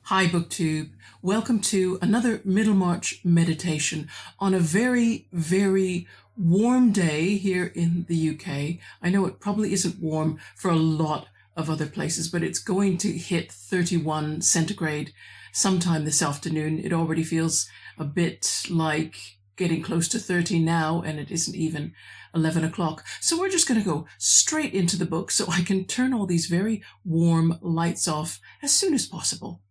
Hi BookTube, welcome to another Middlemarch meditation on a very, very warm day here in the UK. I know it probably isn't warm for a lot of other places, but it's going to hit 31 centigrade sometime this afternoon. It already feels a bit like getting close to 30 now, and it isn't even 11 o'clock. So we're just going to go straight into the book so I can turn all these very warm lights off as soon as possible.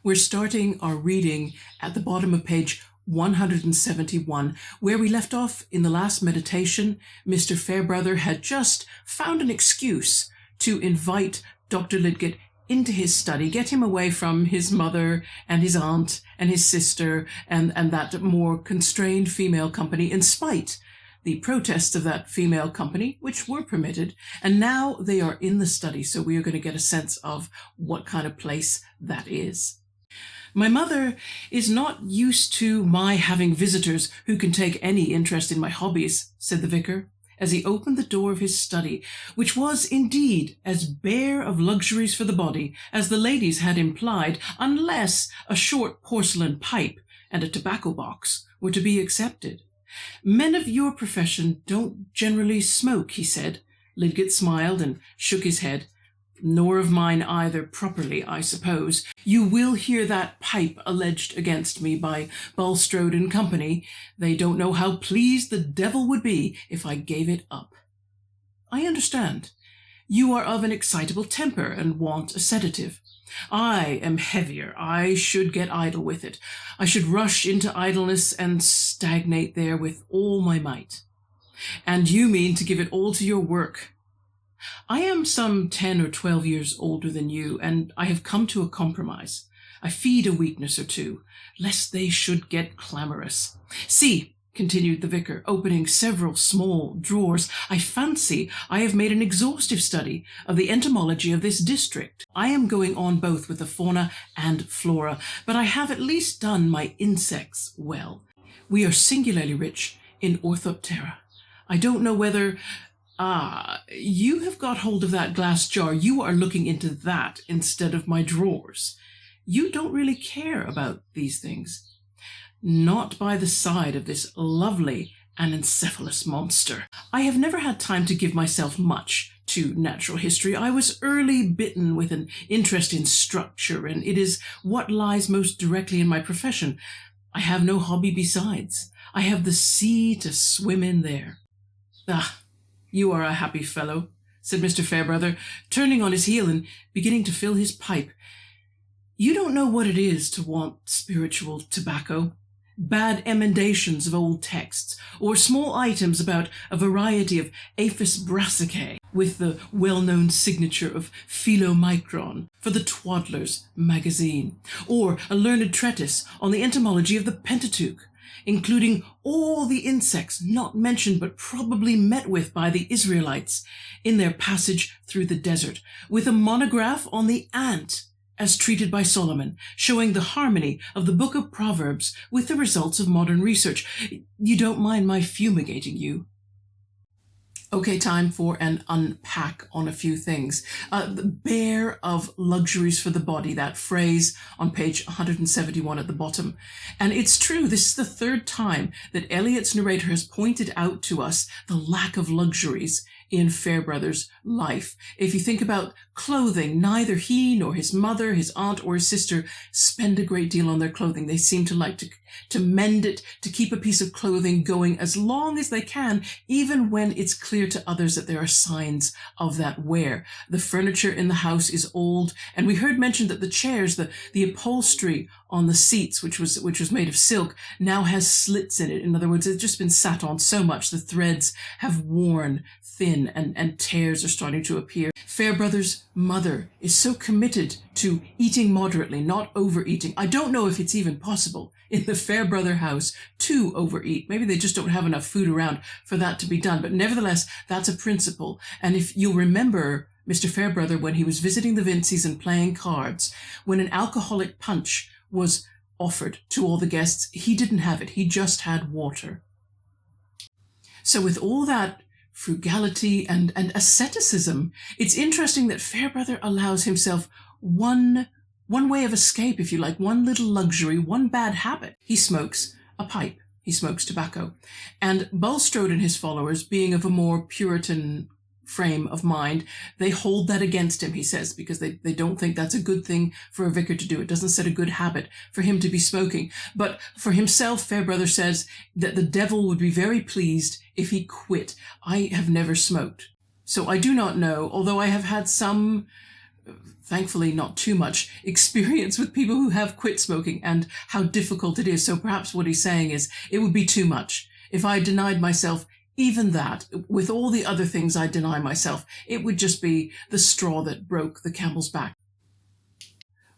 We're starting our reading at the bottom of page 171, where we left off in the last meditation. Mr. Fairbrother had just found an excuse to invite Dr. Lidgett into his study, get him away from his mother and his aunt and his sister and that more constrained female company, in spite the protests of that female company, which were permitted, and now they are in the study, so we are going to get a sense of what kind of place that is. My mother is not used to my having visitors who can take any interest in my hobbies, said the vicar, as he opened the door of his study, which was indeed as bare of luxuries for the body as the ladies had implied, unless a short porcelain pipe and a tobacco box were to be accepted. Men of your profession don't generally smoke, he said. Lidgett smiled and shook his head. Nor of mine either, properly, I suppose. You will hear that pipe alleged against me by Bulstrode and Company. They don't know how pleased the devil would be if I gave it up. I understand. You are of an excitable temper and want a sedative. I am heavier. I should get idle with it. I should rush into idleness and stagnate there with all my might. And you mean to give it all to your work. I am some 10 or 12 years older than you, and I have come to a compromise. I feed a weakness or two, lest they should get clamorous. See, continued the vicar, opening several small drawers, I fancy I have made an exhaustive study of the entomology of this district. I am going on both with the fauna and flora, but I have at least done my insects well. We are singularly rich in Orthoptera. I don't know whether... you have got hold of that glass jar. You are looking into that instead of my drawers. You don't really care about these things. Not by the side of this lovely Anencephalous monster. I have never had time to give myself much to natural history. I was early bitten with an interest in structure, and it is what lies most directly in my profession. I have no hobby besides. I have the sea to swim in there. You are a happy fellow, said Mr. Fairbrother, turning on his heel and beginning to fill his pipe. You don't know what it is to want spiritual tobacco, bad emendations of old texts, or small items about a variety of Aphis brassicae with the well-known signature of Philomicron for the Twaddler's magazine, or a learned treatise on the entomology of the Pentateuch, including all the insects not mentioned but probably met with by the Israelites in their passage through the desert, with a monograph on the ant as treated by Solomon, showing the harmony of the book of Proverbs with the results of modern research. You don't mind my fumigating you? Okay, time for an unpack on a few things. Bare of luxuries for the body, that phrase on page 171 at the bottom. And it's true, this is the third time that Eliot's narrator has pointed out to us the lack of luxuries in Fairbrother's life. If you think about clothing, neither he nor his mother, his aunt, or his sister spend a great deal on their clothing. They seem to like to mend it, to keep a piece of clothing going as long as they can, even when it's clear to others that there are signs of that wear. The furniture in the house is old, and we heard mentioned that the chairs, the upholstery on the seats, which was made of silk, now has slits in it. In other words, it's just been sat on so much the threads have worn thin and tears are starting to appear. Fairbrother's mother is so committed to eating moderately, not overeating. I don't know if it's even possible in the Fairbrother house to overeat. Maybe they just don't have enough food around for that to be done. But nevertheless, that's a principle. And if you'll remember Mr. Fairbrother, when he was visiting the Vinceys and playing cards, when an alcoholic punch was offered to all the guests, he didn't have it. He just had water. So with all that frugality and asceticism, it's interesting that Fairbrother allows himself one way of escape, if you like, one little luxury, one bad habit. He smokes a pipe. He smokes tobacco. And Bulstrode and his followers, being of a more Puritan frame of mind, they hold that against him, he says, because they don't think that's a good thing for a vicar to do. It doesn't set a good habit for him to be smoking. But for himself, Fairbrother says that the devil would be very pleased if he quit. I have never smoked, so I do not know, although I have had some, thankfully not too much, experience with people who have quit smoking and how difficult it is. So perhaps what he's saying is it would be too much. If I denied myself even that, with all the other things I deny myself, it would just be the straw that broke the camel's back.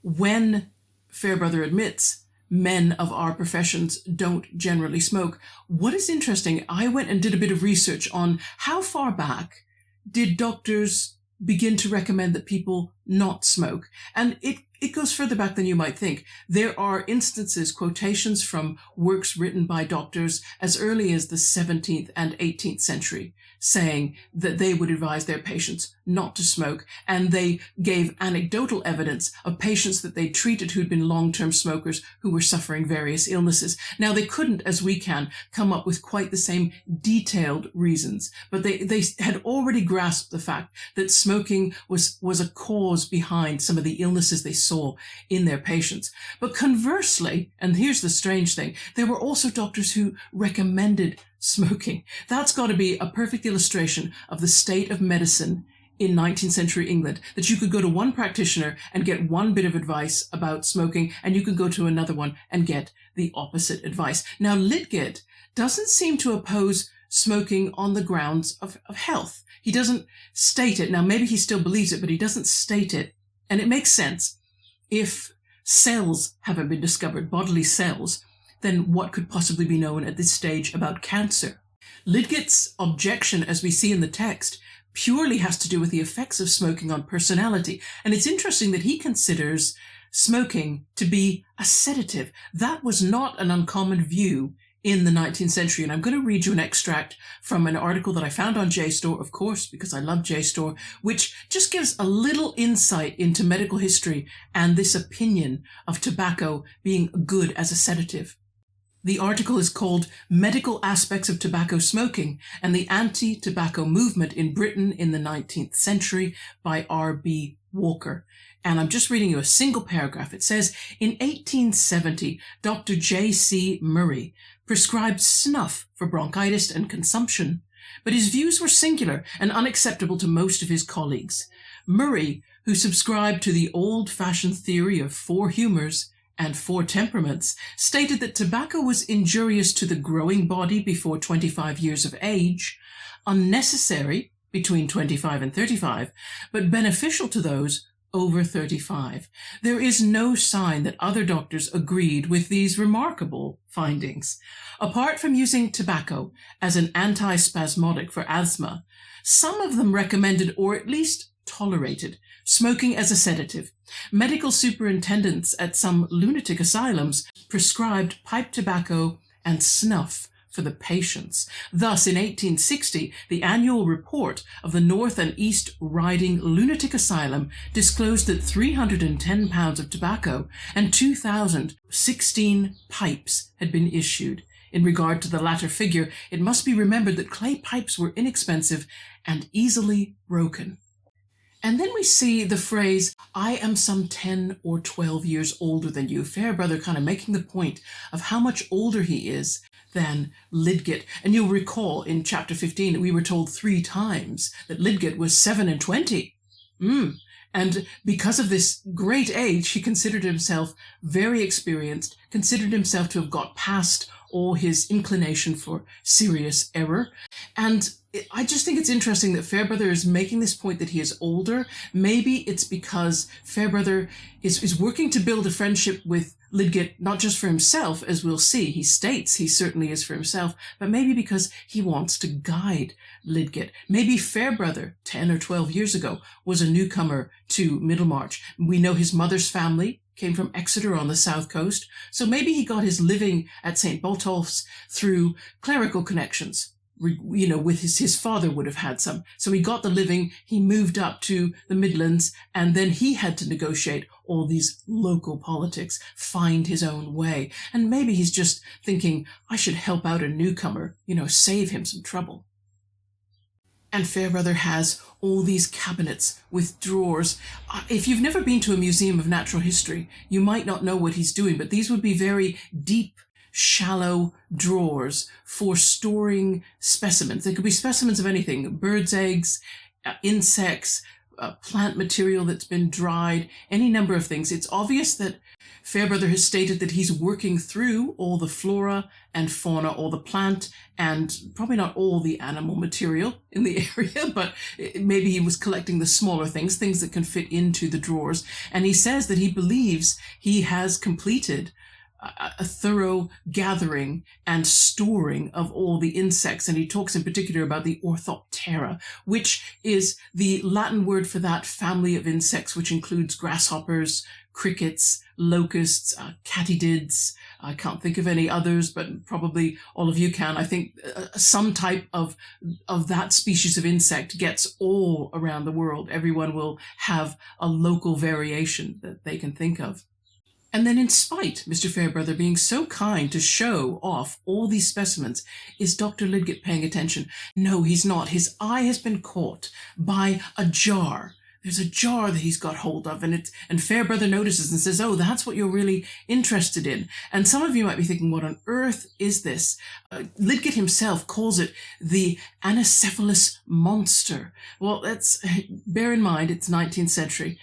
When Fairbrother admits men of our professions don't generally smoke, what is interesting, I went and did a bit of research on how far back did doctors begin to recommend that people not smoke. And it goes further back than you might think. There are instances, quotations from works written by doctors as early as the 17th and 18th century, saying that they would advise their patients not to smoke. And they gave anecdotal evidence of patients that they treated who'd been long-term smokers who were suffering various illnesses. Now, they couldn't, as we can, come up with quite the same detailed reasons, but they had already grasped the fact that smoking was a cause behind some of the illnesses they saw in their patients. But conversely, and here's the strange thing, there were also doctors who recommended smoking. That's got to be a perfect illustration of the state of medicine in 19th century England, that you could go to one practitioner and get one bit of advice about smoking, and you could go to another one and get the opposite advice. Now, Lidgett doesn't seem to oppose smoking on the grounds of health. He doesn't state it. Now, maybe he still believes it, but he doesn't state it. And it makes sense. If cells haven't been discovered, bodily cells, then what could possibly be known at this stage about cancer? Lidgett's objection, as we see in the text, purely has to do with the effects of smoking on personality. And it's interesting that he considers smoking to be a sedative. That was not an uncommon view in the 19th century. And I'm going to read you an extract from an article that I found on JSTOR, of course, because I love JSTOR, which just gives a little insight into medical history and this opinion of tobacco being good as a sedative. The article is called Medical Aspects of Tobacco Smoking and the Anti-Tobacco Movement in Britain in the 19th Century by R.B. Walker. And I'm just reading you a single paragraph. It says, in 1870, Dr. J.C. Murray prescribed snuff for bronchitis and consumption, but his views were singular and unacceptable to most of his colleagues. Murray, who subscribed to the old-fashioned theory of 4 humors and 4 temperaments, stated that tobacco was injurious to the growing body before 25 years of age, unnecessary between 25 and 35, but beneficial to those over 35. There is no sign that other doctors agreed with these remarkable findings. Apart from using tobacco as an antispasmodic for asthma, some of them recommended, or at least tolerated, smoking as a sedative. Medical superintendents at some lunatic asylums prescribed pipe tobacco and snuff for the patients. Thus, in 1860, the annual report of the North and East Riding Lunatic Asylum disclosed that 310 pounds of tobacco and 2,016 pipes had been issued. In regard to the latter figure, it must be remembered that clay pipes were inexpensive and easily broken. And then we see the phrase, I am some 10 or 12 years older than you. Fairbrother kind of making the point of how much older he is than Lidgett. And you'll recall in chapter 15, we were told 3 times that Lidgett was 7 and 20. And because of this great age, he considered himself very experienced, considered himself to have got past all his inclination for serious error. And I just think it's interesting that Fairbrother is making this point that he is older. Maybe it's because Fairbrother is working to build a friendship with Lidgett, not just for himself, as we'll see. He states he certainly is for himself, but maybe because he wants to guide Lidgett. Maybe Fairbrother, 10 or 12 years ago, was a newcomer to Middlemarch. We know his mother's family came from Exeter on the south coast, so maybe he got his living at St. Botolph's through clerical connections. with his father would have had some. So he got the living, he moved up to the Midlands, and then he had to negotiate all these local politics, find his own way. And maybe he's just thinking, I should help out a newcomer, save him some trouble. And Fairbrother has all these cabinets with drawers. If you've never been to a museum of natural history, you might not know what he's doing, but these would be very deep, shallow drawers for storing specimens. They could be specimens of anything: birds' eggs, insects, plant material that's been dried, any number of things. It's obvious that Fairbrother has stated that he's working through all the flora and fauna, all the plant, and probably not all the animal material in the area, but maybe he was collecting the smaller things that can fit into the drawers. And he says that he believes he has completed a thorough gathering and storing of all the insects. And he talks in particular about the Orthoptera, which is the Latin word for that family of insects, which includes grasshoppers, crickets, locusts, katydids. I can't think of any others, but probably all of you can. I think some type of that species of insect gets all around the world. Everyone will have a local variation that they can think of. And then, in spite Mr. Fairbrother being so kind to show off all these specimens, is Dr. Lidgett paying attention? No, he's not. His eye has been caught by a jar. There's a jar that he's got hold of, and Fairbrother notices and says, oh, that's what you're really interested in. And some of you might be thinking, what on earth is this? Lidgett himself calls it the Anencephalous monster. Well, bear in mind, it's 19th century.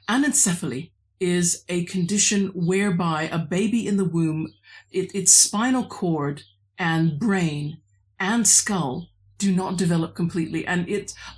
Anencephaly is a condition whereby a baby in the womb, its spinal cord and brain and skull do not develop completely. And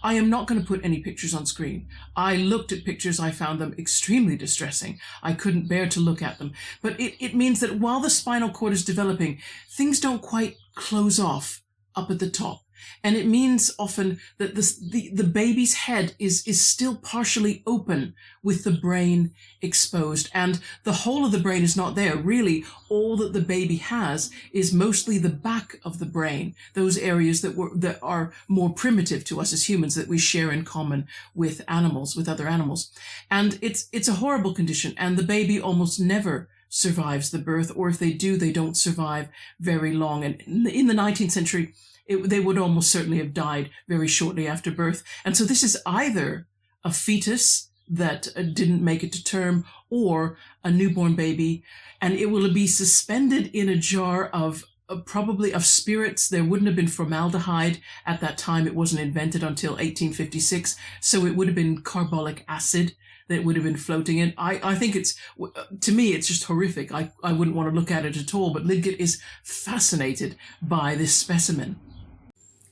I am not going to put any pictures on screen. I looked at pictures. I found them extremely distressing. I couldn't bear to look at them. But it means that while the spinal cord is developing, things don't quite close off up at the top. And it means often that the baby's head is still partially open with the brain exposed, and the whole of the brain is not there. Really, all that the baby has is mostly the back of the brain, those areas that are more primitive to us as humans, that we share in common with other animals. And it's a horrible condition, and the baby almost never survives the birth, or if they do, they don't survive very long. And in the 19th century, they would almost certainly have died very shortly after birth. And so this is either a fetus that didn't make it to term, or a newborn baby, and it will be suspended in a jar of probably of spirits. There wouldn't have been formaldehyde at that time. It wasn't invented until 1856, so it would have been carbolic acid that would have been floating in. I think to me, it's just horrific. I wouldn't want to look at it at all, but Lidgett is fascinated by this specimen.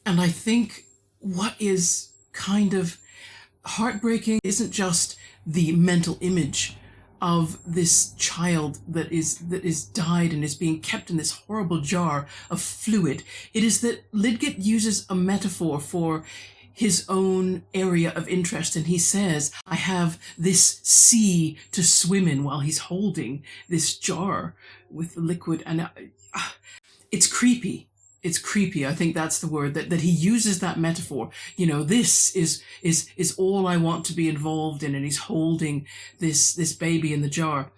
And I think what is kind of heartbreaking isn't just the mental image of this child that is died and is being kept in this horrible jar of fluid. It is that Lidgett uses a metaphor for his own area of interest, and he says, I have this sea to swim in, while he's holding this jar with the liquid. And it's creepy. It's creepy. I think that's the word, that he uses that metaphor. This is all I want to be involved in, and he's holding this baby in the jar.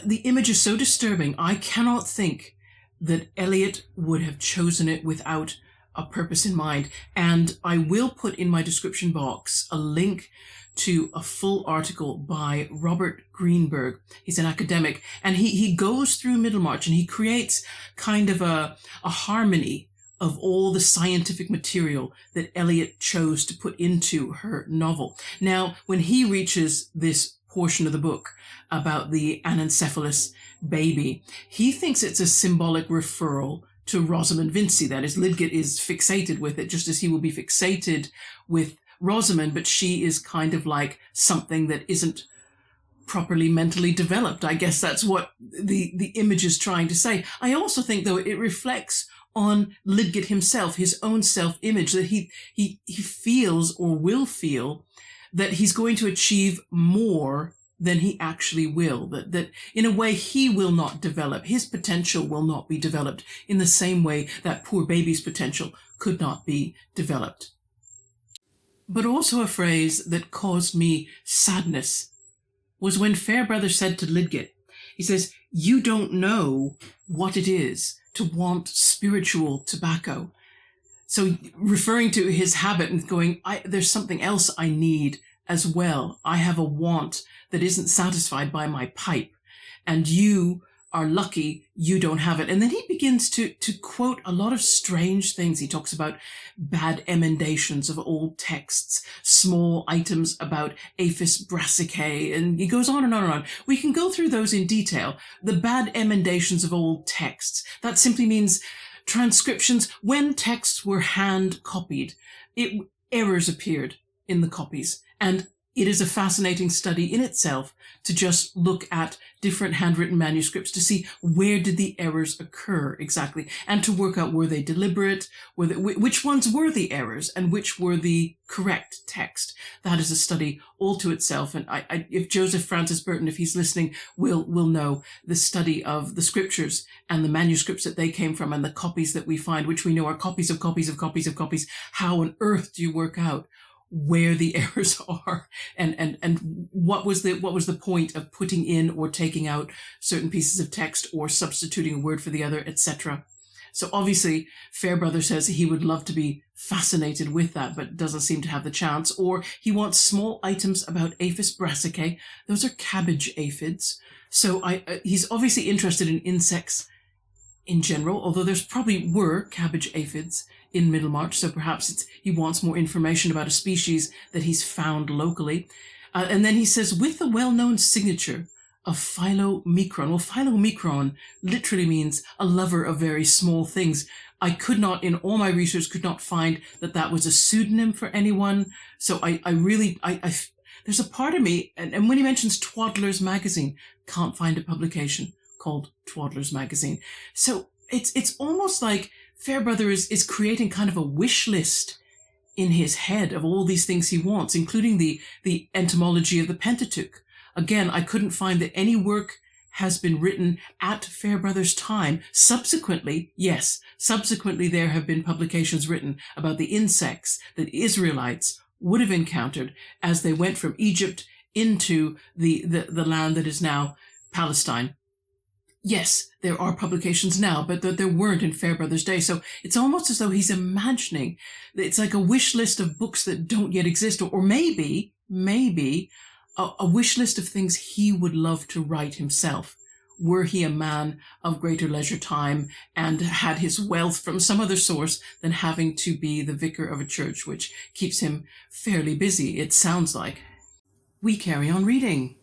The image is so disturbing. I cannot think that Eliot would have chosen it without a purpose in mind. And I will put in my description box a link to a full article by Robert Greenberg. He's an academic, and he goes through Middlemarch, and he creates kind of a harmony of all the scientific material that Eliot chose to put into her novel. Now, when he reaches this portion of the book about the Anencephalous baby, he thinks it's a symbolic referral to Rosamund Vincy. That is, Lidgett is fixated with it, just as he will be fixated with Rosamund, but she is kind of like something that isn't properly mentally developed. I guess that's what the image is trying to say. I also think, though, it reflects on Lidgett himself, his own self-image, that he feels, or will feel, that he's going to achieve more than he actually will, that in a way he will not develop. His potential will not be developed in the same way that poor baby's potential could not be developed. But also a phrase that caused me sadness was when Fairbrother said to Lidgett, he says, "You don't know what it is to want spiritual tobacco." So referring to his habit and going, there's something else I need as well. I have a want that isn't satisfied by my pipe, and you are lucky you don't have it. And then he begins to quote a lot of strange things. He talks about bad emendations of old texts, small items about Apis brassicae, and he goes on and on and on. We can go through those in detail. The bad emendations of old texts, that simply means transcriptions. When texts were hand copied, errors appeared in the copies, and it is a fascinating study in itself to just look at different handwritten manuscripts to see where did the errors occur exactly, and to work out, were they deliberate, which ones were the errors and which were the correct text. That is a study all to itself. And if Joseph Francis Burton, if he's listening, will know the study of the scriptures and the manuscripts that they came from and the copies that we find, which we know are copies of copies of copies of copies. How on earth do you work out where the errors are, and what was the point of putting in or taking out certain pieces of text or substituting a word for the other, etc. So obviously Fairbrother says he would love to be fascinated with that, but doesn't seem to have the chance. Or he wants small items about Apis brassicae. Those are cabbage aphids. So he's obviously interested in insects in general, although there's probably were cabbage aphids in Middlemarch, so perhaps he wants more information about a species that he's found locally. And then he says, with the well-known signature of Philomicron. Well, Philomicron literally means a lover of very small things. I could not, in all my research, could not find that was a pseudonym for anyone. So I there's a part of me, and when he mentions Twaddler's Magazine, can't find a publication called Twaddler's Magazine. So it's almost like Fairbrother is creating kind of a wish list in his head of all these things he wants, including the etymology of the Pentateuch. Again, I couldn't find that any work has been written at Fairbrother's time. Subsequently, there have been publications written about the insects that Israelites would have encountered as they went from Egypt into the land that is now Palestine. Yes, there are publications now, but there weren't in Fairbrother's day. So it's almost as though he's imagining that it's like a wish list of books that don't yet exist, or maybe a wish list of things he would love to write himself, were he a man of greater leisure time and had his wealth from some other source than having to be the vicar of a church, which keeps him fairly busy, it sounds like. We carry on reading.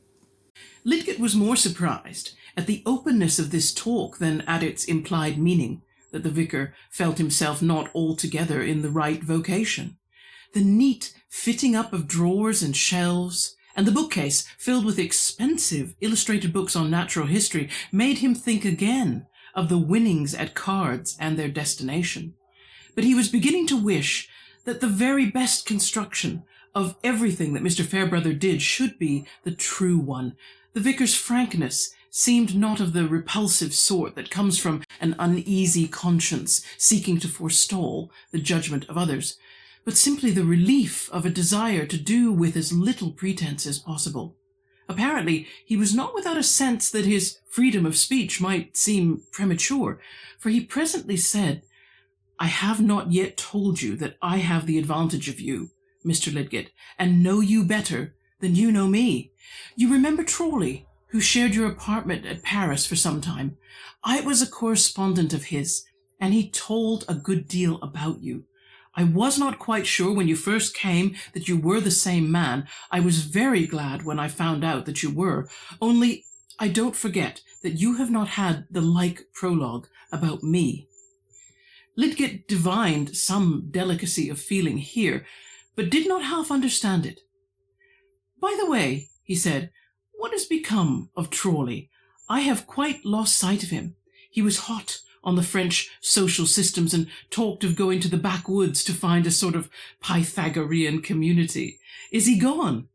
Lidgett was more surprised at the openness of this talk than at its implied meaning, that the vicar felt himself not altogether in the right vocation. The neat fitting up of drawers and shelves, and the bookcase filled with expensive illustrated books on natural history, made him think again of the winnings at cards and their destination. But he was beginning to wish that the very best construction of everything that Mr. Fairbrother did should be the true one. The vicar's frankness seemed not of the repulsive sort that comes from an uneasy conscience seeking to forestall the judgment of others, but simply the relief of a desire to do with as little pretense as possible. Apparently, he was not without a sense that his freedom of speech might seem premature, for he presently said, "I have not yet told you that I have the advantage of you, Mr. Lidgett, and know you better than you know me. You remember Trawley, who shared your apartment at Paris for some time? I was a correspondent of his, and he told a good deal about you. I was not quite sure when you first came that you were the same man. I was very glad when I found out that you were. Only I don't forget that you have not had the like prologue about me." Lidgett divined some delicacy of feeling here, but did not half understand it. "By the way," he said, "what has become of Trawley? I have quite lost sight of him. He was hot on the French social systems and talked of going to the backwoods to find a sort of Pythagorean community. Is he gone?"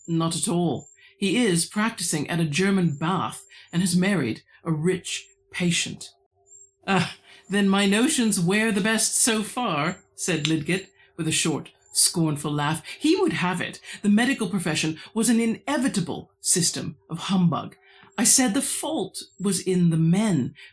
"Not at all. He is practicing at a German bath and has married a rich patient." Then my notions wear the best so far," said Lidgett, with a short, scornful laugh. He would have it the medical profession was an inevitable system of humbug. I said the fault was in the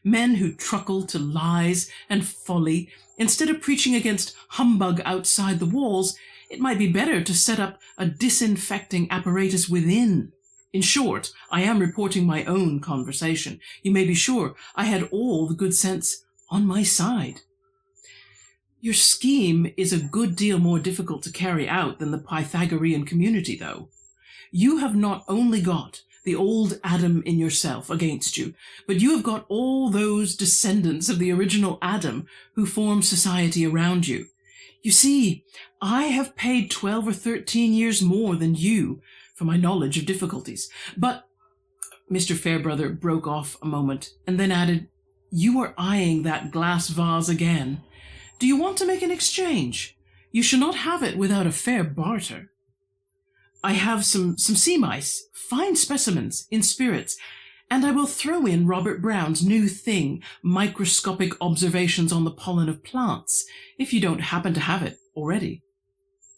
men who truckle to lies and folly. Instead of preaching against humbug outside the walls, it might be better to set up a disinfecting apparatus within. In short, I am reporting my own conversation. You may be sure I had all the good sense on my side. Your scheme is a good deal more difficult to carry out than the Pythagorean community, though. You have not only got the old Adam in yourself against you, but you have got all those descendants of the original Adam who formed society around you. You see, I have paid 12 or 13 years more than you for my knowledge of difficulties. But Mr. Fairbrother broke off a moment and then added, "You are eyeing that glass vase again. Do you want to make an exchange? You shall not have it without a fair barter. I have some sea mice, fine specimens, in spirits, and I will throw in Robert Brown's new thing, Microscopic Observations on the Pollen of Plants, if you don't happen to have it already."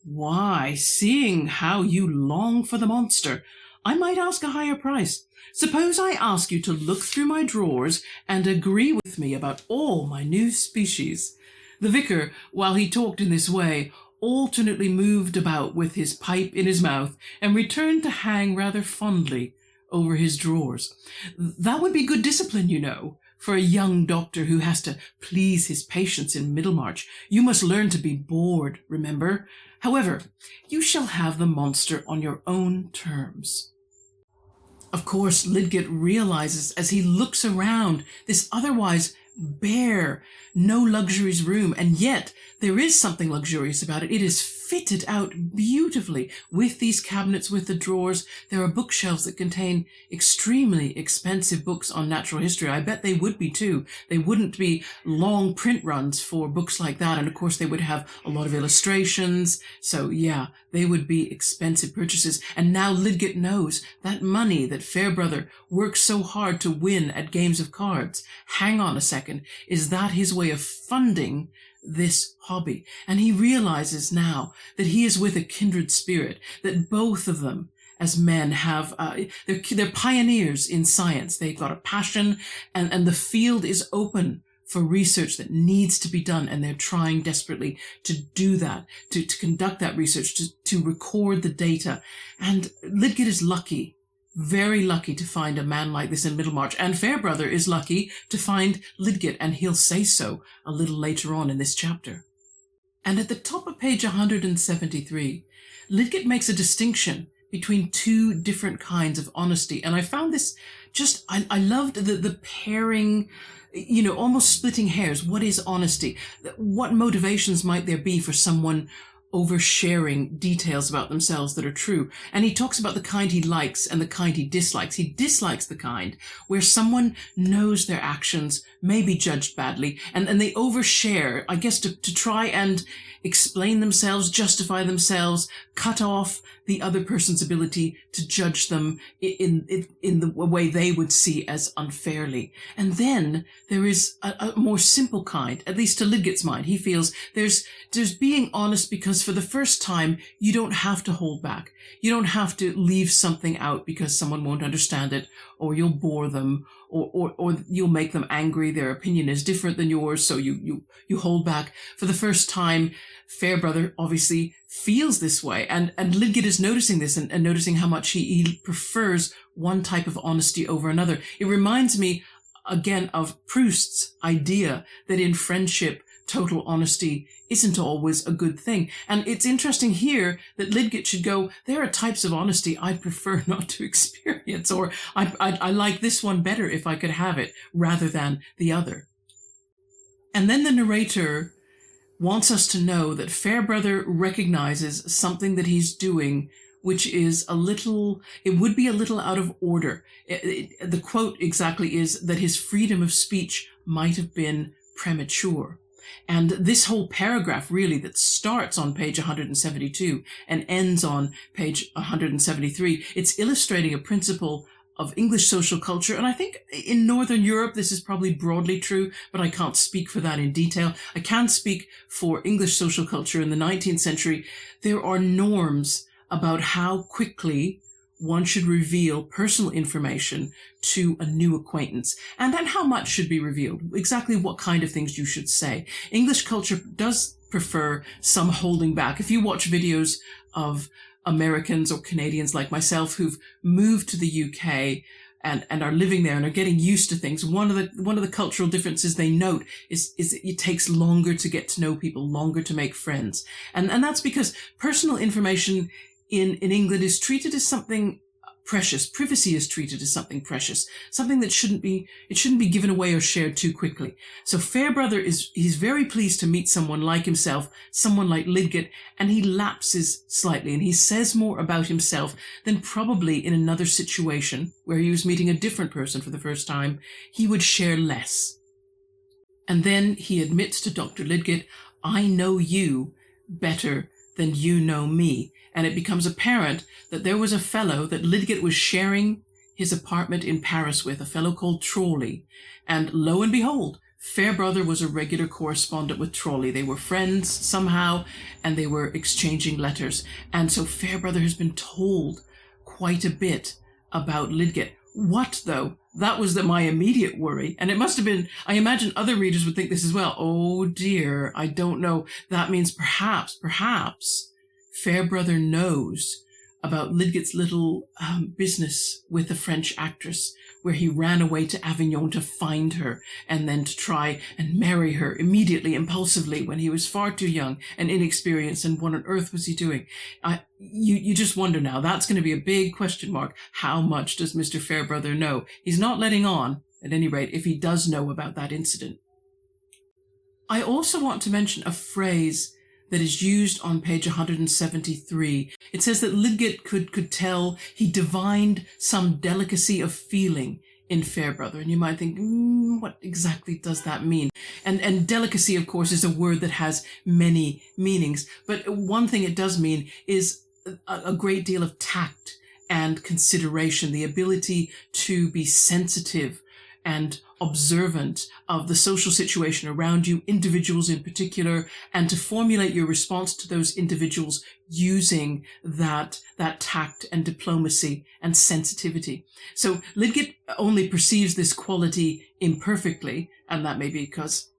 "Why, seeing how you long for the monster, I might ask a higher price. Suppose I ask you to look through my drawers and agree with me about all my new species." The vicar, while he talked in this way, alternately moved about with his pipe in his mouth and returned to hang rather fondly over his drawers. That would be good discipline, you know, for a young doctor who has to please his patients in Middlemarch. You must learn to be bored, remember. However, you shall have the monster on your own terms. Of course, Lidgett realizes as he looks around this otherwise bare, no luxuries room, and yet there is something luxurious about it. It is fitted out beautifully with these cabinets, with the drawers. There are bookshelves that contain extremely expensive books on natural history. I bet they would be too. They wouldn't be long print runs for books like that, and of course they would have a lot of illustrations. So yeah, they would be expensive purchases. And now Lidgett knows that money that Fairbrother works so hard to win at games of cards, hang on a second, is that his way of funding this hobby? And he realizes now that he is with a kindred spirit, that both of them as men have, they're pioneers in science. They've got a passion, and the field is open for research that needs to be done, and they're trying desperately to do that, to conduct that research, to record the data. And Lidgett is lucky, very lucky, to find a man like this in Middlemarch, and Fairbrother is lucky to find Lidgett, and he'll say so a little later on in this chapter. And at the top of page 173, Lidgett makes a distinction between two different kinds of honesty, and I found this just, I loved the pairing, you know, almost splitting hairs. What is honesty? What motivations might there be for someone oversharing details about themselves that are true? And he talks about the kind he likes and the kind he dislikes. He dislikes the kind where someone knows their actions may be judged badly, and they overshare, I guess, to try and explain themselves, justify themselves, cut off the other person's ability to judge them in the way they would see as unfairly. And then there is a more simple kind, at least to Lidgett's mind. He feels there's being honest because for the first time, you don't have to hold back. You don't have to leave something out because someone won't understand it, or you'll bore them, or you'll make them angry. Their opinion is different than yours, so you hold back. For the first time, Fairbrother obviously feels this way, and Lidgett is noticing this and noticing how much he prefers one type of honesty over another. It reminds me again of Proust's idea that in friendship, total honesty isn't always a good thing. And it's interesting here that Lidgett should go, there are types of honesty I prefer not to experience, or I like this one better if I could have it rather than the other. And then the narrator wants us to know that Fairbrother recognizes something that he's doing which is it would be a little out of order. The quote exactly is that his freedom of speech might have been premature. And this whole paragraph really that starts on page 172 and ends on page 173, it's illustrating a principle of English social culture, and I think in Northern Europe this is probably broadly true, but I can't speak for that in detail. I can speak for English social culture in the 19th century. There are norms about how quickly one should reveal personal information to a new acquaintance, and then how much should be revealed, exactly what kind of things you should say. English culture does prefer some holding back. If you watch videos of Americans or Canadians like myself who've moved to the UK and are living there and are getting used to things, one of the cultural differences they note is it takes longer to get to know people, longer to make friends. And that's because personal information in England is treated as something precious. Privacy is treated as something precious, something that shouldn't be given away or shared too quickly. So Fairbrother he's very pleased to meet someone like himself, someone like Lidgett, and he lapses slightly and he says more about himself than probably in another situation where he was meeting a different person for the first time. He would share less. And then he admits to Dr. Lidgett, "I know you better than you know me." And it becomes apparent that there was a fellow that Lidgett was sharing his apartment in Paris with, a fellow called Trawley. And lo and behold, Fairbrother was a regular correspondent with Trawley. They were friends somehow, and they were exchanging letters. And so Fairbrother has been told quite a bit about Lidgett. What, though? That was my immediate worry. And it must have been, I imagine other readers would think this as well. Oh dear, I don't know. That means perhaps Fairbrother knows about Lidgett's little business with the French actress, where he ran away to Avignon to find her and then to try and marry her immediately, impulsively, when he was far too young and inexperienced. And what on earth was he doing? You just wonder now. That's going to be a big question mark. How much does Mr. Fairbrother know? He's not letting on, at any rate, if he does know about that incident. I also want to mention a phrase that is used on page 173. It says that Lidgett could tell, he divined some delicacy of feeling in Fairbrother. And you might think, what exactly does that mean? And delicacy, of course, is a word that has many meanings. But one thing it does mean is a great deal of tact and consideration, the ability to be sensitive and observant of the social situation around you, individuals in particular, and to formulate your response to those individuals using that tact and diplomacy and sensitivity. So Lidgett only perceives this quality imperfectly, and that may be because,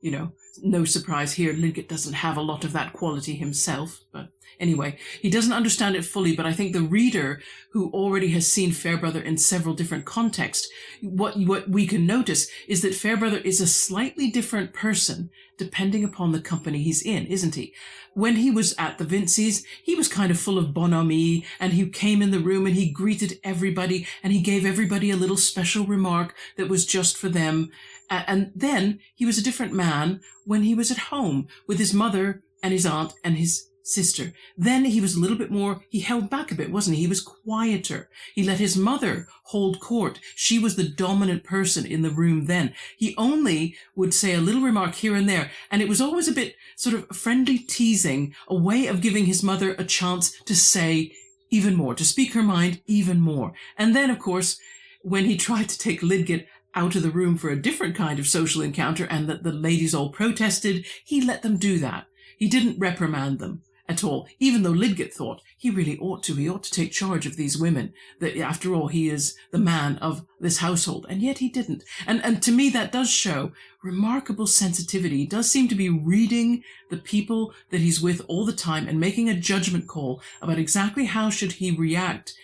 no surprise here, Lidgett doesn't have a lot of that quality himself, but anyway, he doesn't understand it fully, but I think the reader who already has seen Fairbrother in several different contexts, what we can notice is that Fairbrother is a slightly different person depending upon the company he's in, isn't he? When he was at the Vincey's, he was kind of full of bonhomie, and he came in the room and he greeted everybody and he gave everybody a little special remark that was just for them. And then he was a different man when he was at home with his mother and his aunt and his sister. Then he was a little bit more, he held back a bit, wasn't he? He was quieter. He let his mother hold court. She was the dominant person in the room then. He only would say a little remark here and there, and it was always a bit sort of friendly teasing, a way of giving his mother a chance to say even more, to speak her mind even more. And then, of course, when he tried to take Lidgett out of the room for a different kind of social encounter and that the ladies all protested, he let them do that. He didn't reprimand them at all, even though Lidgett thought he really ought to. He ought to take charge of these women, that after all, he is the man of this household, and yet he didn't. And to me, that does show remarkable sensitivity. He does seem to be reading the people that he's with all the time and making a judgment call about exactly how should he react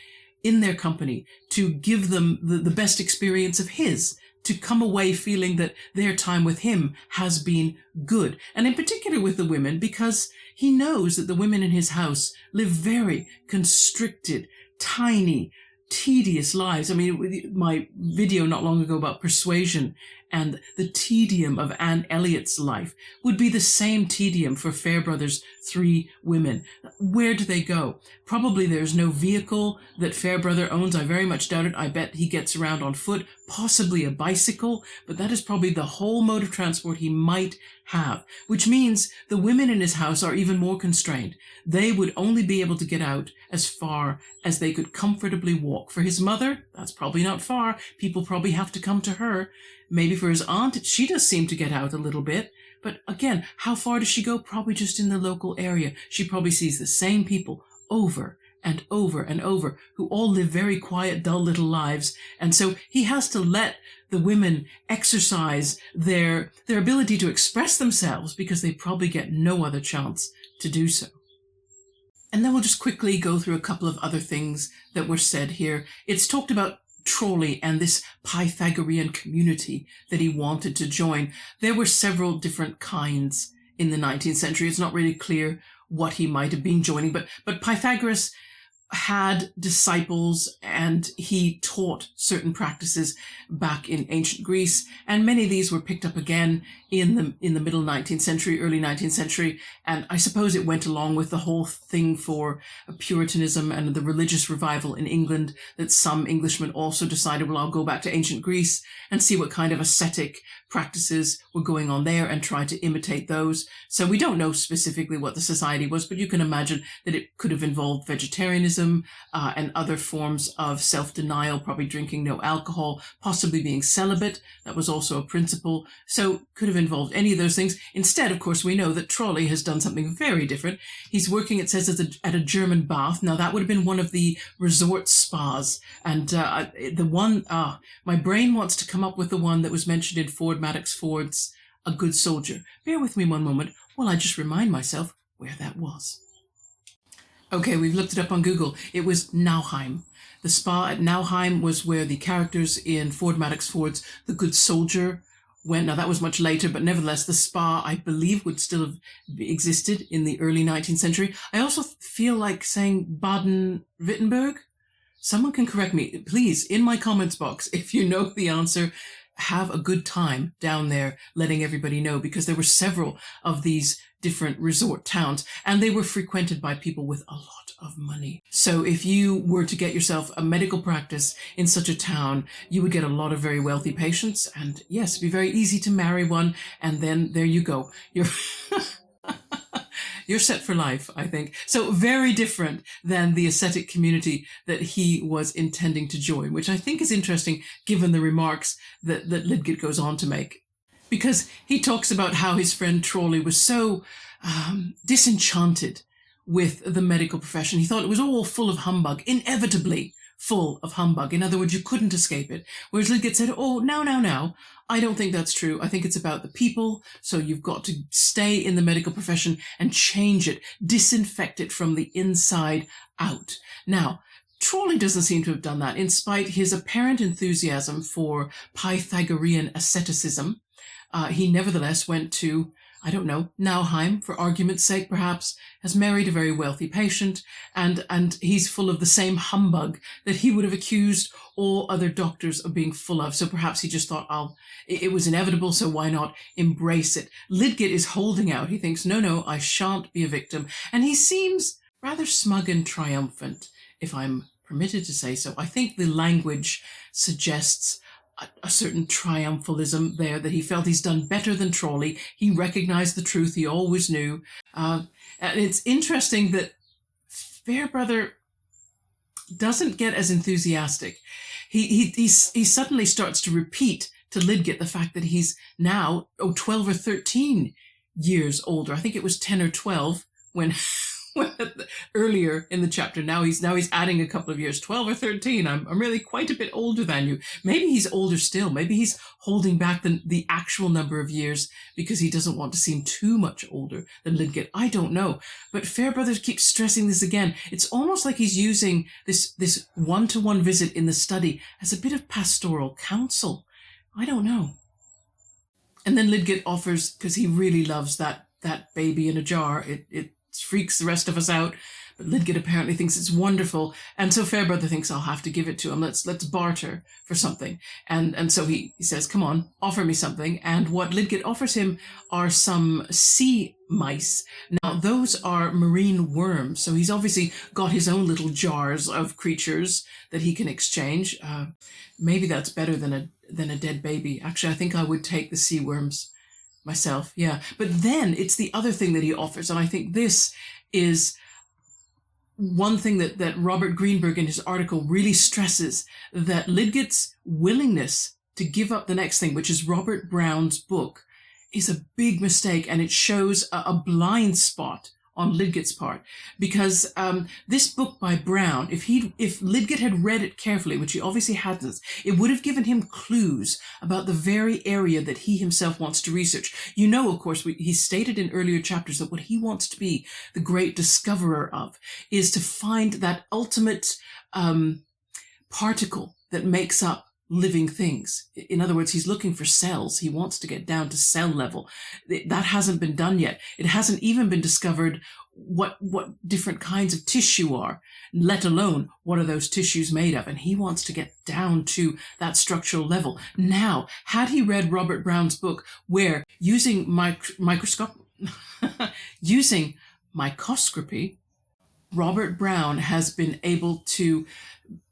in their company to give them the best experience of his, to come away feeling that their time with him has been good. And in particular with the women, because he knows that the women in his house live very constricted, tiny, tedious lives. I mean, my video not long ago about persuasion and the tedium of Anne Elliot's life would be the same tedium for Fairbrother's 3 women. Where do they go? Probably there's no vehicle that Fairbrother owns. I very much doubt it. I bet he gets around on foot, possibly a bicycle, but that is probably the whole mode of transport he might have, which means the women in his house are even more constrained. They would only be able to get out as far as they could comfortably walk. For his mother, that's probably not far. People probably have to come to her. Maybe for his aunt, she does seem to get out a little bit. But again, how far does she go? Probably just in the local area. She probably sees the same people over and over and over, who all live very quiet, dull little lives. And so he has to let the women exercise their ability to express themselves, because they probably get no other chance to do so. And then we'll just quickly go through a couple of other things that were said here. It's talked about Trolley and this Pythagorean community that he wanted to join. There were several different kinds in the 19th century. It's not really clear what he might have been joining, but Pythagoras had disciples and he taught certain practices back in ancient Greece, and many of these were picked up again in the middle 19th century, early 19th century, and I suppose it went along with the whole thing for Puritanism and the religious revival in England, that some Englishmen also decided, well, I'll go back to ancient Greece and see what kind of ascetic practices were going on there and try to imitate those. So we don't know specifically what the society was, but you can imagine that it could have involved vegetarianism and other forms of self-denial, probably drinking no alcohol, possibly being celibate. That was also a principle. So could have involved any of those things. Instead, of course, we know that Trolley has done something very different. He's working, it says, at a German bath. Now, that would have been one of the resort spas. And the one, my brain wants to come up with the one that was mentioned in Ford Maddox Ford's A Good Soldier. Bear with me one moment while I just remind myself where that was. Okay, we've looked it up on Google. It was Nauheim. The spa at Nauheim was where the characters in Ford Maddox Ford's The Good Soldier went. Now, that was much later, but nevertheless, the spa, I believe, would still have existed in the early 19th century. I also feel like saying Baden-Württemberg. Someone can correct me, please, in my comments box, if you know the answer. Have a good time down there letting everybody know, because there were several of these different resort towns and they were frequented by people with a lot of money. So if you were to get yourself a medical practice in such a town, you would get a lot of very wealthy patients, and yes, it'd be very easy to marry one, and then there you go. You're set for life, I think. So very different than the ascetic community that he was intending to join, which I think is interesting given the remarks that Lidgett goes on to make. Because he talks about how his friend Trolley was so disenchanted with the medical profession. He thought it was all full of humbug, inevitably full of humbug. In other words, you couldn't escape it. Whereas Lidgett said, oh, now, I don't think that's true. I think it's about the people. So you've got to stay in the medical profession and change it, disinfect it from the inside out. Now, Trolley doesn't seem to have done that, in spite his apparent enthusiasm for Pythagorean asceticism. He nevertheless went to, I don't know, Nauheim, for argument's sake perhaps, has married a very wealthy patient, and he's full of the same humbug that he would have accused all other doctors of being full of. So perhaps he just thought, it was inevitable, so why not embrace it? Lidgett is holding out. He thinks, no, I shan't be a victim. And he seems rather smug and triumphant, if I'm permitted to say so. I think the language suggests a certain triumphalism there, that he felt he's done better than Trolley. He recognized the truth he always knew. And it's interesting that Fairbrother doesn't get as enthusiastic. He suddenly starts to repeat to Lidgett the fact that he's now 12 or 13 years older. I think it was 10 or 12 when earlier in the chapter. Now he's adding a couple of years, 12 or 13. I'm really quite a bit older than you. Maybe he's older still. Maybe he's holding back the actual number of years because he doesn't want to seem too much older than Lidgett. I don't know. But Fairbrother keeps stressing this again. It's almost like he's using this one-to-one visit in the study as a bit of pastoral counsel. I don't know. And then Lidgett offers, because he really loves that baby in a jar. It freaks the rest of us out. But Lidget apparently thinks it's wonderful, and so Fairbrother thinks, I'll have to give it to him. Let's barter for something. And so he says, come on, offer me something. And what Lidget offers him are some sea mice. Now, those are marine worms, so he's obviously got his own little jars of creatures that he can exchange. Maybe that's better than a dead baby. Actually, I think I would take the sea worms myself, yeah. But then it's the other thing that he offers, and I think this is one thing that Robert Greenberg in his article really stresses, that Lidget's willingness to give up the next thing, which is Robert Brown's book, is a big mistake, and it shows a blind spot on Lidget's part, because this book by Brown, if Lidget had read it carefully, which he obviously hadn't, it would have given him clues about the very area that he himself wants to research. You know, of course, he stated in earlier chapters that what he wants to be the great discoverer of is to find that ultimate particle that makes up living things. In other words, he's looking for cells. He wants to get down to cell level. That hasn't been done yet. It hasn't even been discovered what different kinds of tissue are, let alone what are those tissues made of. And he wants to get down to that structural level. Now, had he read Robert Brown's book, where using using microscopy, Robert Brown has been able to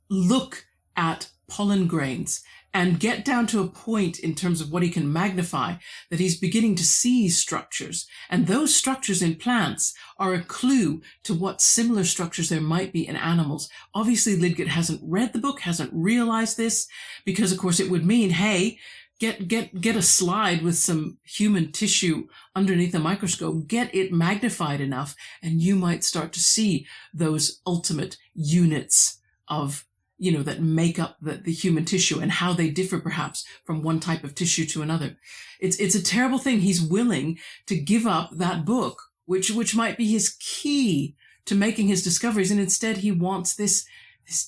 look at pollen grains and get down to a point in terms of what he can magnify that he's beginning to see structures. And those structures in plants are a clue to what similar structures there might be in animals. Obviously, Lidget hasn't read the book, hasn't realized this, because of course it would mean, hey, get a slide with some human tissue underneath a microscope, get it magnified enough, and you might start to see those ultimate units of that make up the human tissue and how they differ perhaps from one type of tissue to another. It's a terrible thing. He's willing to give up that book, which might be his key to making his discoveries. And instead he wants this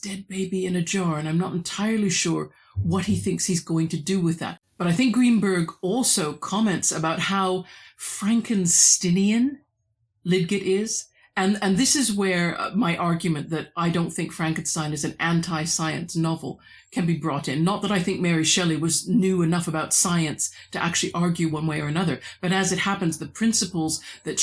dead baby in a jar. And I'm not entirely sure what he thinks he's going to do with that. But I think Greenberg also comments about how Frankensteinian Lidget is. And this is where my argument that I don't think Frankenstein is an anti-science novel can be brought in. Not that I think Mary Shelley knew enough about science to actually argue one way or another, but as it happens, the principles the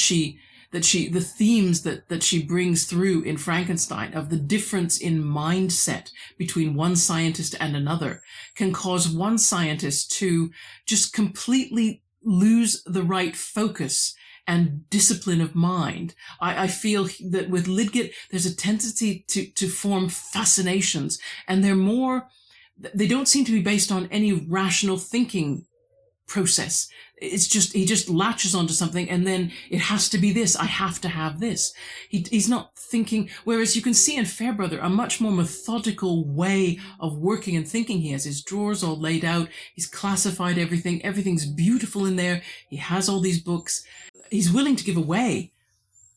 themes that she brings through in Frankenstein of the difference in mindset between one scientist and another can cause one scientist to just completely lose the right focus and discipline of mind. I feel that with Lidget, there's a tendency to form fascinations, and they don't seem to be based on any rational thinking process. It's just, he just latches onto something and then it has to be this. I have to have this. He's not thinking, whereas you can see in Fairbrother a much more methodical way of working and thinking. He has his drawers all laid out. He's classified everything. Everything's beautiful in there. He has all these books. He's willing to give away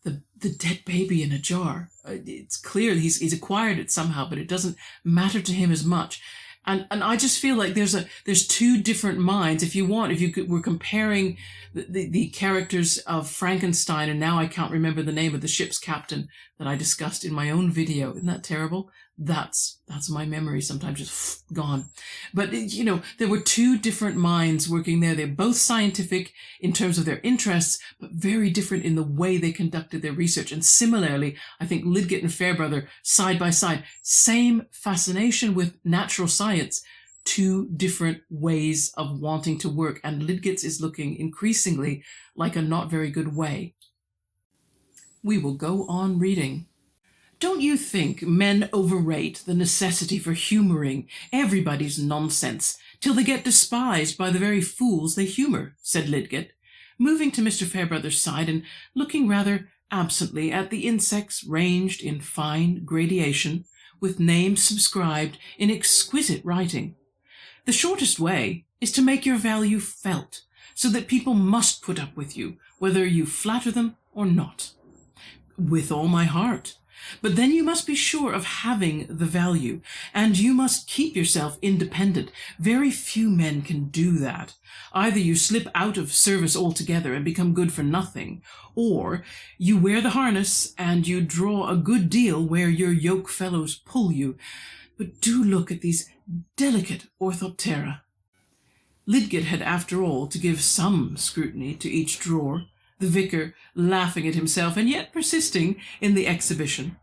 the dead baby in a jar. It's clear he's acquired it somehow, but it doesn't matter to him as much. And I just feel like there's two different minds. We're comparing the characters of Frankenstein, and now I can't remember the name of the ship's captain that I discussed in my own video. Isn't that terrible? That's my memory sometimes just gone. But, there were two different minds working there. They're both scientific in terms of their interests, but very different in the way they conducted their research. And similarly, I think Lidget and Fairbrother, side by side, same fascination with natural science, two different ways of wanting to work. And Lidget's is looking increasingly like a not very good way. We will go on reading. Don't you think men overrate the necessity for humoring everybody's nonsense till they get despised by the very fools they humor? Said Lidget, moving to Mr. Fairbrother's side and looking rather absently at the insects ranged in fine gradation, with names subscribed in exquisite writing. The shortest way is to make your value felt, so that people must put up with you, whether you flatter them or not. With all my heart. But then you must be sure of having the value, and you must keep yourself independent. Very few men can do that. Either you slip out of service altogether and become good for nothing, or you wear the harness and you draw a good deal where your yoke fellows pull you. But do look at these delicate orthoptera. Lidgett had, after all, to give some scrutiny to each drawer, the vicar laughing at himself and yet persisting in the exhibition.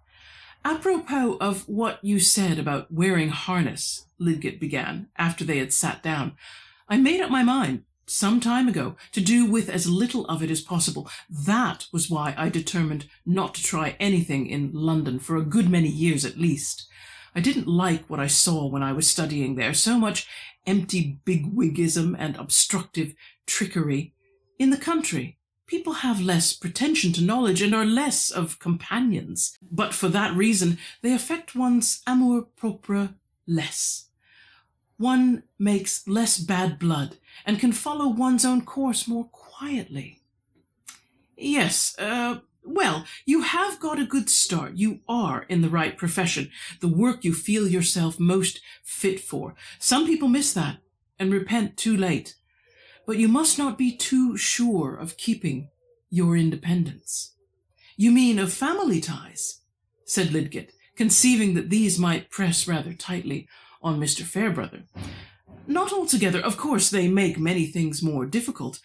Apropos of what you said about wearing harness, Lidgett began, after they had sat down, I made up my mind, some time ago, to do with as little of it as possible. That was why I determined not to try anything in London for a good many years at least. I didn't like what I saw when I was studying there, so much empty bigwigism and obstructive trickery. In the country, people have less pretension to knowledge and are less of companions, but for that reason they affect one's amour propre less. One makes less bad blood and can follow one's own course more quietly. Yes, well, you have got a good start. You are in the right profession, the work you feel yourself most fit for. Some people miss that and repent too late. But you must not be too sure of keeping your independence. You mean of family ties, said Lidgett, conceiving that these might press rather tightly on Mr. Fairbrother. Not altogether. Of course, they make many things more difficult.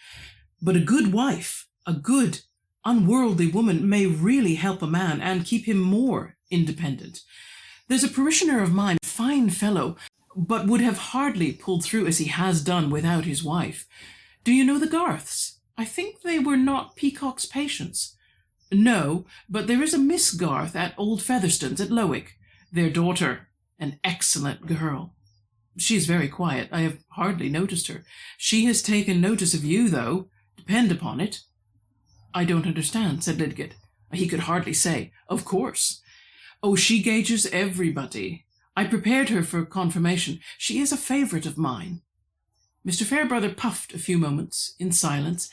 But a good wife, a good, unworldly woman may really help a man and keep him more independent. There's a parishioner of mine, fine fellow, but would have hardly pulled through as he has done without his wife. Do you know the Garths? I think they were not Peacock's patients. No, but there is a Miss Garth at Old Featherstone's at Lowick, their daughter, an excellent girl. She is very quiet. I have hardly noticed her. She has taken notice of you, though, depend upon it. I don't understand, said Lidgett. He could hardly say, of course. Oh, she gauges everybody. I prepared her for confirmation. She is a favourite of mine. Mr. Fairbrother puffed a few moments in silence,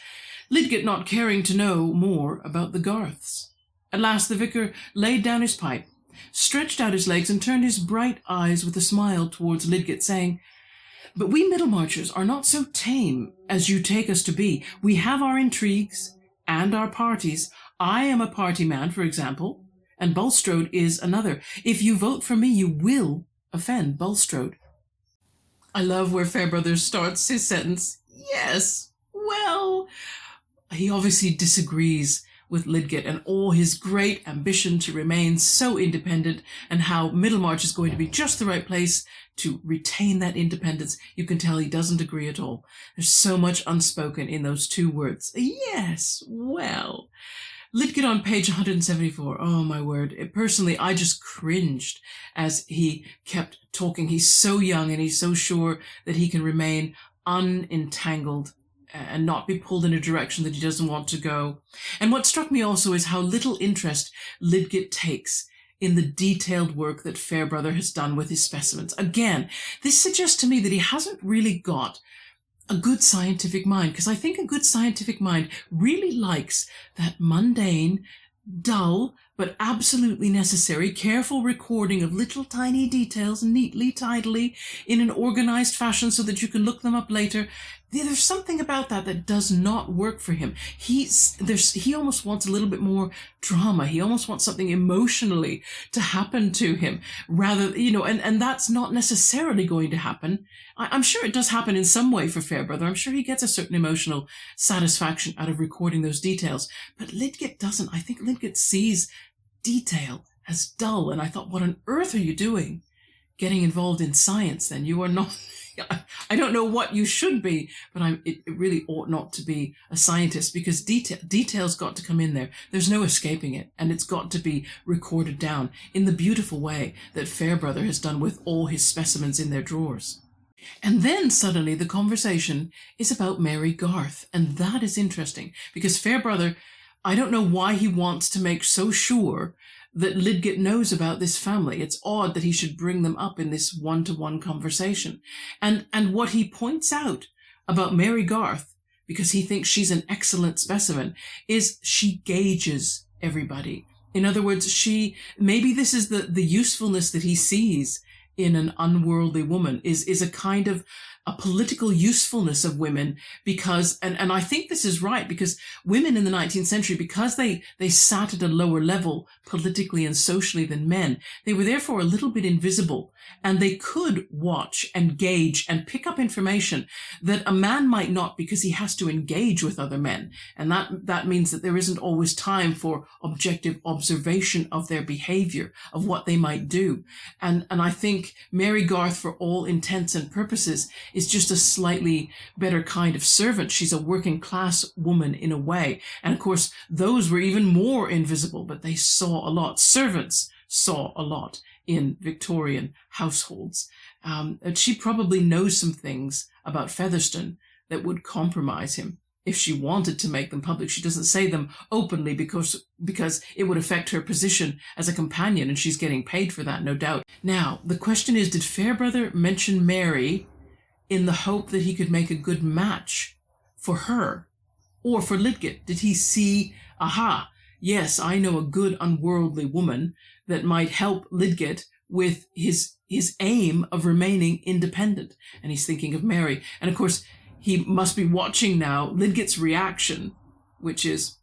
Lidgett not caring to know more about the Garths. At last the vicar laid down his pipe, stretched out his legs, and turned his bright eyes with a smile towards Lidgett, saying, But we Middlemarchers are not so tame as you take us to be. We have our intrigues and our parties. I am a party man, for example, and Bulstrode is another. If you vote for me, you will offend Bulstrode. I love where Fairbrother starts his sentence. Yes, well, he obviously disagrees with Lidgett and all his great ambition to remain so independent, and how Middlemarch is going to be just the right place to retain that independence. You can tell he doesn't agree at all. There's so much unspoken in those two words. Yes, well. Lidgett on page 174. Oh, my word. Personally, I just cringed as he kept talking. He's so young and he's so sure that he can remain unentangled and not be pulled in a direction that he doesn't want to go. And what struck me also is how little interest Lidgett takes in the detailed work that Fairbrother has done with his specimens. Again, this suggests to me that he hasn't really got a good scientific mind, because I think a good scientific mind really likes that mundane, dull, but absolutely necessary, careful recording of little tiny details neatly, tidily, in an organized fashion so that you can look them up later. There's something about that does not work for him. He almost wants a little bit more drama. He almost wants something emotionally to happen to him, rather, and that's not necessarily going to happen. I'm sure it does happen in some way for Fairbrother. I'm sure he gets a certain emotional satisfaction out of recording those details, but Lidgett doesn't. I think Lidgett sees detail as dull, and I thought, what on earth are you doing getting involved in science then? You are not... I don't know what you should be, but it really ought not to be a scientist, because detail's got to come in there. There's no escaping it, and it's got to be recorded down in the beautiful way that Fairbrother has done with all his specimens in their drawers. And then suddenly the conversation is about Mary Garth, and that is interesting, because Fairbrother, I don't know why he wants to make so sure that Lidgett knows about this family. It's odd that he should bring them up in this one-to-one conversation. And what he points out about Mary Garth, because he thinks she's an excellent specimen, is she gauges everybody. In other words, maybe this is the usefulness that he sees in an unworldly woman is a kind of a political usefulness of women, because and I think this is right, because women in the 19th century, because they sat at a lower level politically and socially than men, they were therefore a little bit invisible, and they could watch and gauge and pick up information that a man might not, because he has to engage with other men, and that means that there isn't always time for objective observation of their behavior, of what they might do. And I think Mary Garth, for all intents and purposes, is just a slightly better kind of servant. She's a working class woman in a way. And of course, those were even more invisible, but they saw a lot. Servants saw a lot in Victorian households. She probably knows some things about Featherstone that would compromise him if she wanted to make them public. She doesn't say them openly because it would affect her position as a companion, and she's getting paid for that, no doubt. Now, the question is, did Fairbrother mention Mary in the hope that he could make a good match for her or for Lidgett? Did he see, aha, yes, I know a good unworldly woman that might help Lidgett with his aim of remaining independent? And he's thinking of Mary. And of course, he must be watching now Lidgett's reaction, which is,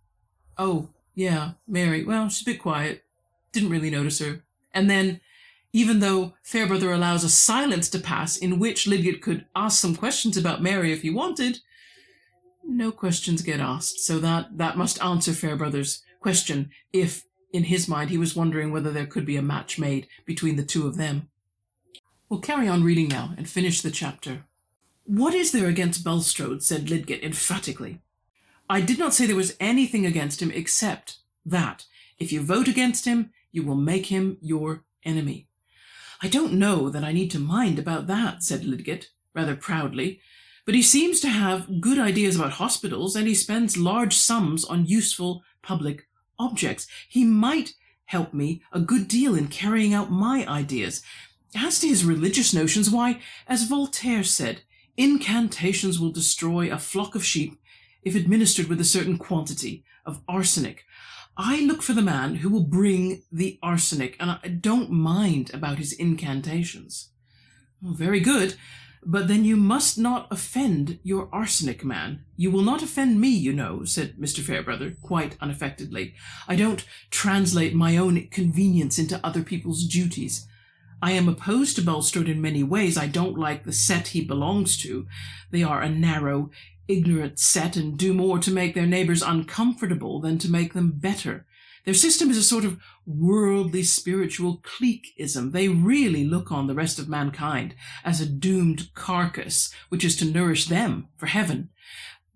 oh, yeah, Mary, well, she's a bit quiet, didn't really notice her. And then, even though Fairbrother allows a silence to pass in which Lidgett could ask some questions about Mary if he wanted, no questions get asked. So that must answer Fairbrother's question, if in his mind he was wondering whether there could be a match made between the two of them. We'll carry on reading now and finish the chapter. "What is there against Bulstrode?" said Lidgett emphatically. "I did not say there was anything against him, except that if you vote against him, you will make him your enemy." "I don't know that I need to mind about that," said Lidgett, rather proudly, "but he seems to have good ideas about hospitals, and he spends large sums on useful public objects. He might help me a good deal in carrying out my ideas. As to his religious notions, why, as Voltaire said, incantations will destroy a flock of sheep if administered with a certain quantity of arsenic. I look for the man who will bring the arsenic, and I don't mind about his incantations." "Well, very good, but then you must not offend your arsenic man. You will not offend me, you know," said Mr. Fairbrother, quite unaffectedly. "I don't translate my own convenience into other people's duties. I am opposed to Bulstrode in many ways. I don't like the set he belongs to. They are a narrow, ignorant set, and do more to make their neighbours uncomfortable than to make them better. Their system is a sort of worldly spiritual cliqueism. They really look on the rest of mankind as a doomed carcass which is to nourish them for heaven.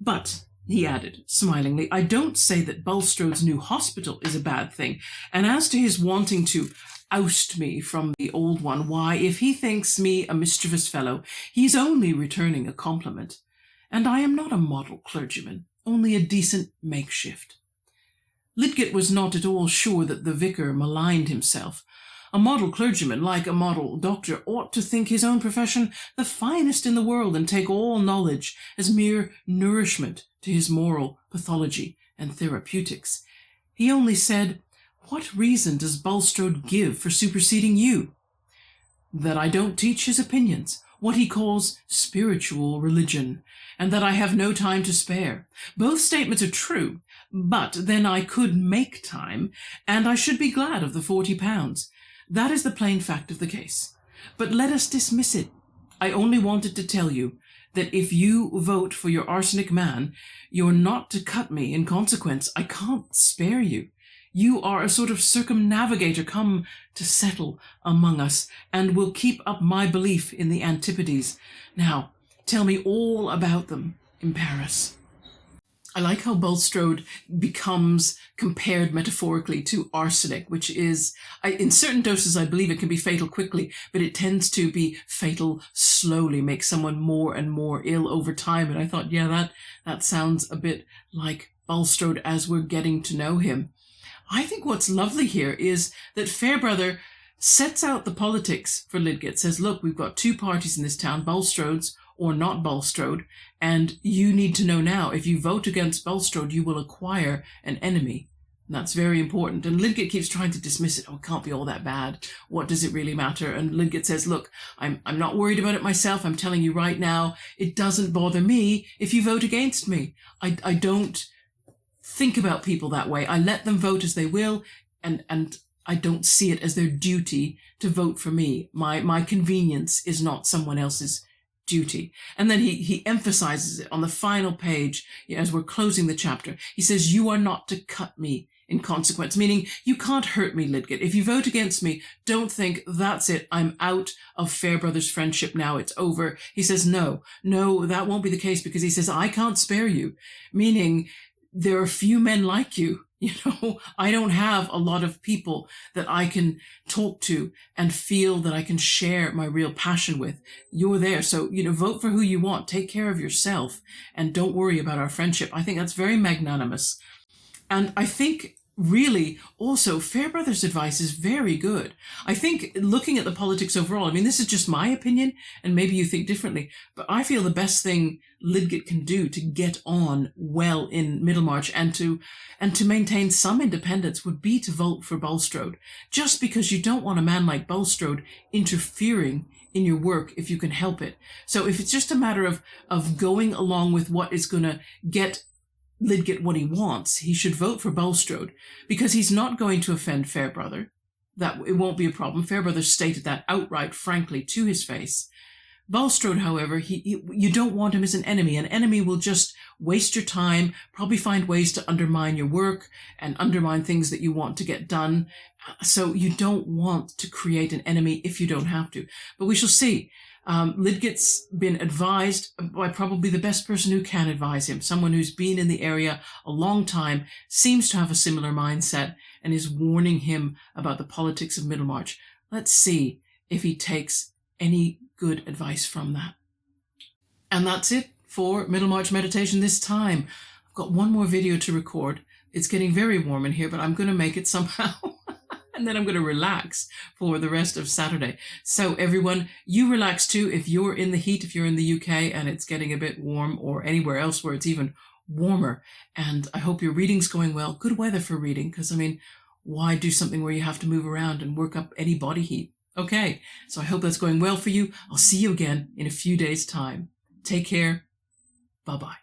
But," he added smilingly, "I don't say that Bulstrode's new hospital is a bad thing, and as to his wanting to oust me from the old one, why, if he thinks me a mischievous fellow, he's only returning a compliment. And I am not a model clergyman, only a decent makeshift." Lidgett was not at all sure that the vicar maligned himself. A model clergyman, like a model doctor, ought to think his own profession the finest in the world and take all knowledge as mere nourishment to his moral pathology and therapeutics. He only said, "What reason does Bulstrode give for superseding you?" "That I don't teach his opinions, what he calls spiritual religion, and that I have no time to spare. Both statements are true, but then I could make time, and I should be glad of the £40. That is the plain fact of the case. But let us dismiss it. I only wanted to tell you that if you vote for your arsenic man, you're not to cut me in consequence. I can't spare you. You are a sort of circumnavigator come to settle among us, and will keep up my belief in the Antipodes. Now, tell me all about them in Paris." I like how Bulstrode becomes compared metaphorically to arsenic, which is, in certain doses, I believe it can be fatal quickly, but it tends to be fatal slowly, make someone more and more ill over time. And I thought, yeah, that sounds a bit like Bulstrode as we're getting to know him. I think what's lovely here is that Fairbrother sets out the politics for Lidgett, says, look, we've got two parties in this town, Bulstrode's or not Bulstrode, and you need to know now, if you vote against Bulstrode, you will acquire an enemy. And that's very important. And Lidgett keeps trying to dismiss it. Oh, it can't be all that bad. What does it really matter? And Lidgett says, look, I'm not worried about it myself. I'm telling you right now, it doesn't bother me if you vote against me. I don't think about people that way. I let them vote as they will, and I don't see it as their duty to vote for me. My convenience is not someone else's duty. And then he emphasizes it on the final page as we're closing the chapter. He says, you are not to cut me in consequence, meaning you can't hurt me, Lidgett. If you vote against me, don't think that's it. I'm out of Fairbrother's friendship now. It's over. He says, no, that won't be the case, because he says, I can't spare you, meaning there are few men like you. I don't have a lot of people that I can talk to and feel that I can share my real passion with. You're there. So, vote for who you want. Take care of yourself and don't worry about our friendship. I think that's very magnanimous. And I think really also Fairbrother's advice is very good. I think looking at the politics overall, this is just my opinion and maybe you think differently, but I feel the best thing Lidgett can do to get on well in Middlemarch and to maintain some independence would be to vote for Bulstrode, just because you don't want a man like Bulstrode interfering in your work if you can help it. So if it's just a matter of going along with what is going to get Lidgett what he wants, he should vote for Bulstrode, because he's not going to offend Fairbrother. That it won't be a problem. Fairbrother stated that outright, frankly, to his face. Bulstrode, however, you don't want him as an enemy. An enemy will just waste your time, probably find ways to undermine your work and undermine things that you want to get done. So you don't want to create an enemy if you don't have to. But we shall see. Lidgett's been advised by probably the best person who can advise him, someone who's been in the area a long time, seems to have a similar mindset, and is warning him about the politics of Middlemarch. Let's see if he takes any good advice from that. And that's it for Middlemarch Meditation this time. I've got one more video to record. It's getting very warm in here, but I'm going to make it somehow. And then I'm going to relax for the rest of Saturday. So everyone, you relax too. If you're in the heat, if you're in the UK and it's getting a bit warm, or anywhere else where it's even warmer. And I hope your reading's going well. Good weather for reading, because why do something where you have to move around and work up any body heat? Okay, so I hope that's going well for you. I'll see you again in a few days' time. Take care. Bye-bye.